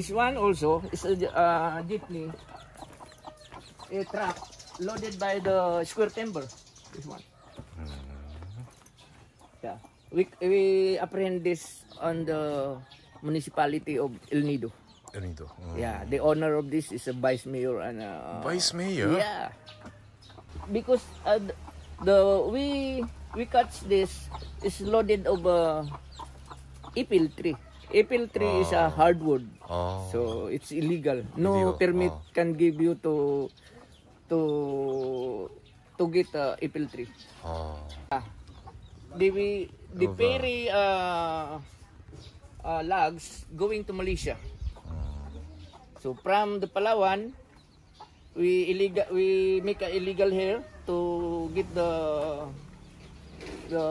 This one also is a jeepney, a truck loaded by the square timber. This one. Yeah, we apprehend this on the municipality of El Nido. El Nido. Yeah, the owner of this is a vice mayor and vice mayor. Yeah, because we catch this is loaded of apple tree. Apple tree is a hardwood, so it's illegal. No permit can give you to get apple tree. The ferry logs going to Malaysia. So from the Palawan, we make a illegal here to get the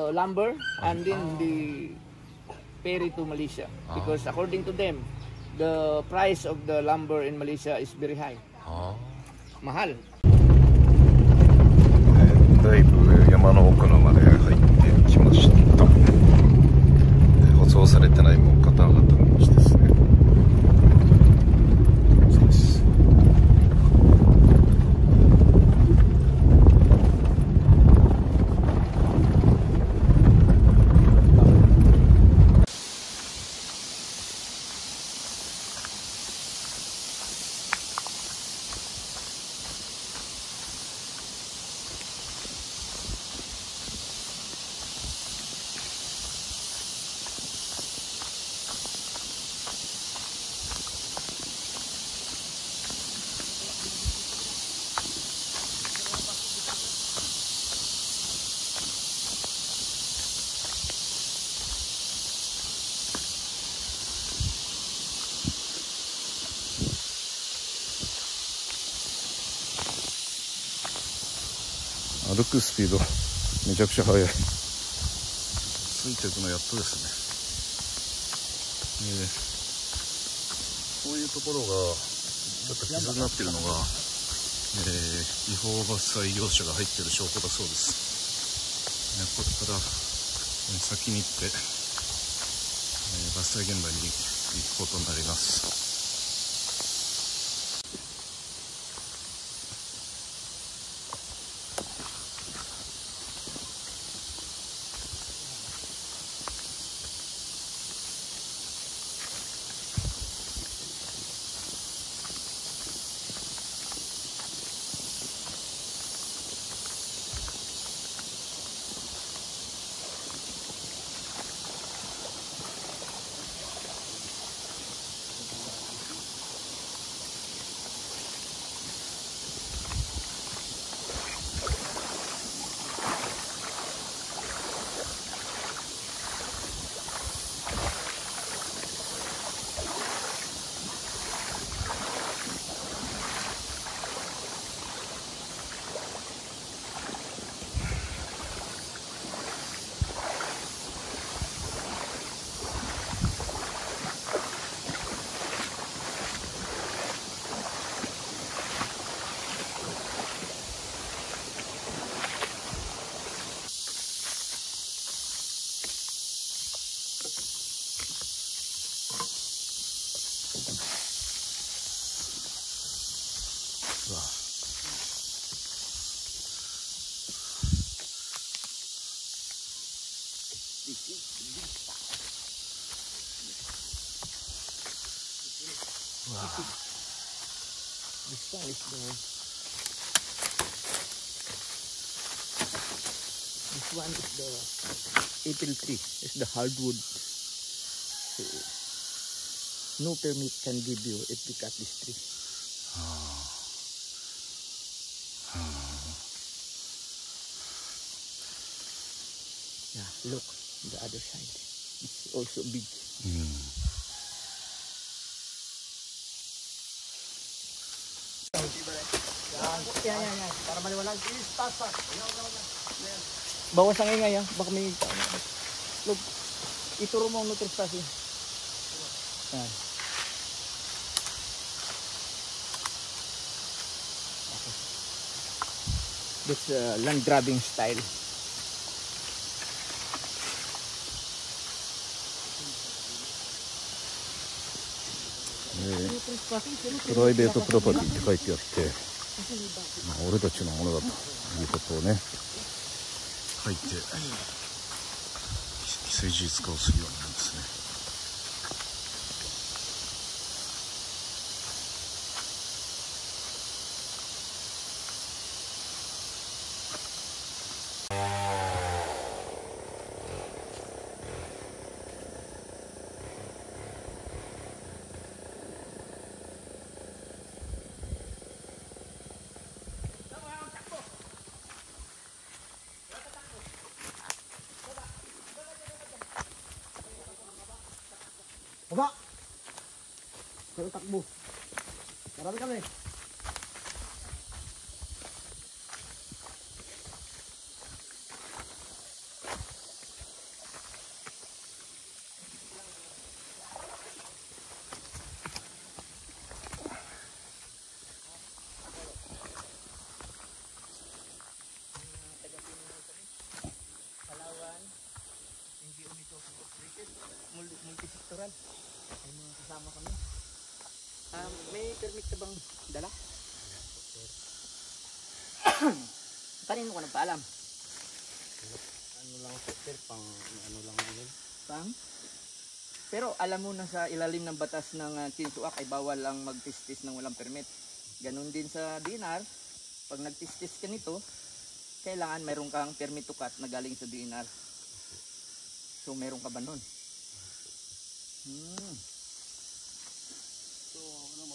lumber and then the ferry to Malaysia, because according to them, the price of the lumber in Malaysia is very high. Mahal. だいぶ山の奥のまで入ってきました。舗装されてないも方々の道ですね。そうです。歩くスピードめちゃくちゃ速い。ついていくのやっとですね。こういうところがちょっと傷になってるのが、違法伐採業者が入ってる証拠だそうです。ここから先に行って、伐採現場に行くことになります。This one is the apple tree. It's the hardwood. So no permit can give you if you cut this tree. Yeah, look the other side. It's also big. Yan. Para maliwanag. Bawas ang ingay ha. Baka may... Look, ituro mo ang no trespassing. Yan. Okay. That's land grabbing style. プライベートプロパティって書いてあって、まあ、俺たちのものだということをね書いて既成事実化をするようになるんですね。Baba! Pero takbo. Marami kami. Palawan, hindi umito multisektoral. May mga kasama kami. May permit ka bang dala? Kanino ka nagpaalam? Ano lang sir, pang ano lang yun. Pang? Pero alam mo na sa ilalim ng batas ng Chinsuak ay bawal ang magtistis ng walang permit. Ganon din sa DNR. Pag nagtistis ka nito, kailangan mayroon kang permit to cut na galing sa DNR. So meron ka ba nun?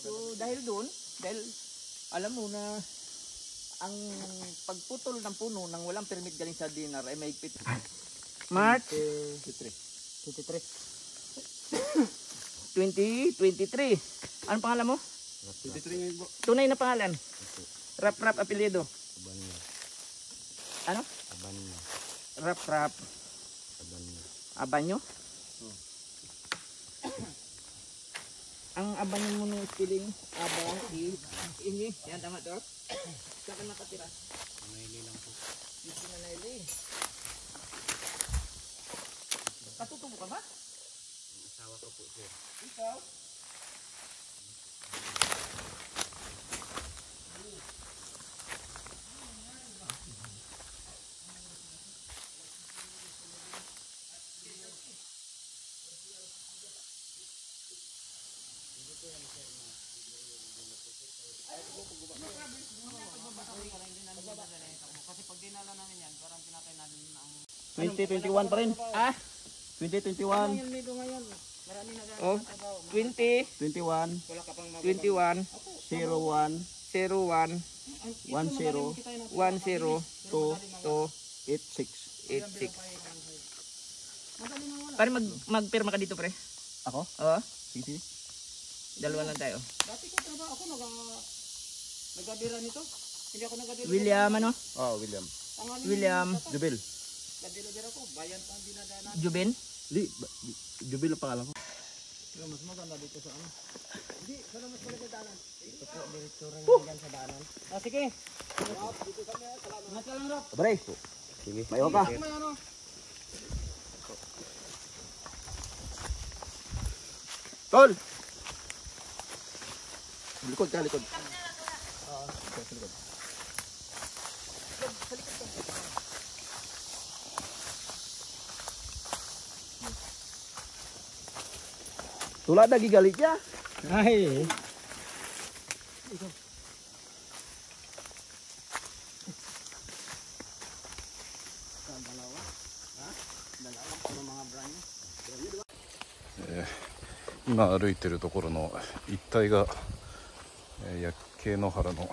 So dahil doon, dahil alam mo na ang pagputol ng puno ng walang permit galing sa DNR ay mahigpit. March 2023. Anong pangalan mo? 23 ngayon po. Tunay na pangalan? Rap apelyido. Abanya. Ano? Abanya. Rap Abanya. Abanyo? Ang abanyo mo ng spelling abang ini. Yan tama to. Saan ka nakatira? Manili lang po. Dito na Naili. Katutubo ka ba? Asawa ko po sir. Ikaw? Kasi pag dinala namin yan, parang pinatay natin ang 2021 pa rin. 2021. Oh, 20, 21. 21, 01. 01, 10. 10, 2. 86. 86. Pare magpirma ka dito pre. Ako? Oo. Sige. Dalawa lang tayo. dati ko trabaho ako nagadira nito. Hindi ako nagadira. William ano? Oh, William. William Jubil. Nagadira ko, bayan pa ang dinadaan. Jubin. Jubil ang pangalan ko. Pero mas maganda dito sa ano. Hindi, sana mas maganda daanan. Ito po, direktura niya dyan sa daanan. Ah, sige. Rob, dito sa mga salamat. Mas lang, Rob. Abray. Sige. Mayo ka. May ano. Tol! Likod ka, likod. Tulad lagi galit niya. Ay.今歩いてるところの一帯が焼け野原の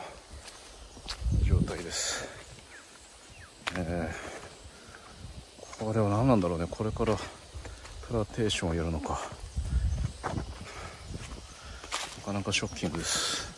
状態です。これは何なんだろうね。これからプラテーションをやるのか。なかなかショッキングです。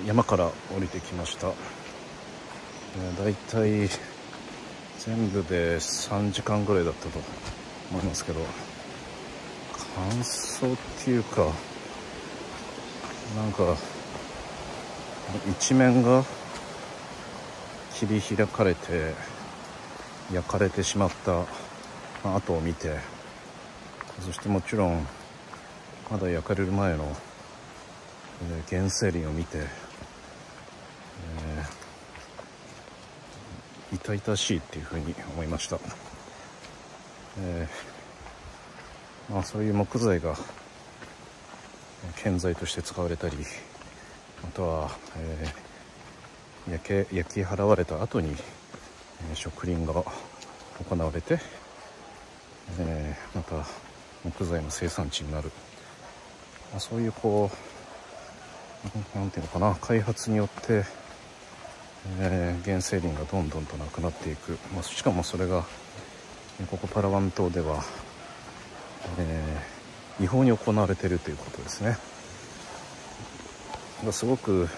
山から降りてきました。だいたい全部で3時間ぐらいだったと思いますけど、乾燥っていうか、なんか一面が切り開かれて焼かれてしまった跡を見て、そしてもちろんまだ焼かれる前の原生林を見て、痛々しいっていうふうに思いました。そういう木材が建材として使われたり、あとは、焼き払われた後に、植林が行われて、また木材の生産地になる、そういうこうなんていうのかな、開発によって、原生林がどんどんとなくなっていく、しかもそれがここパラワン島では、違法に行われているということですね。すごく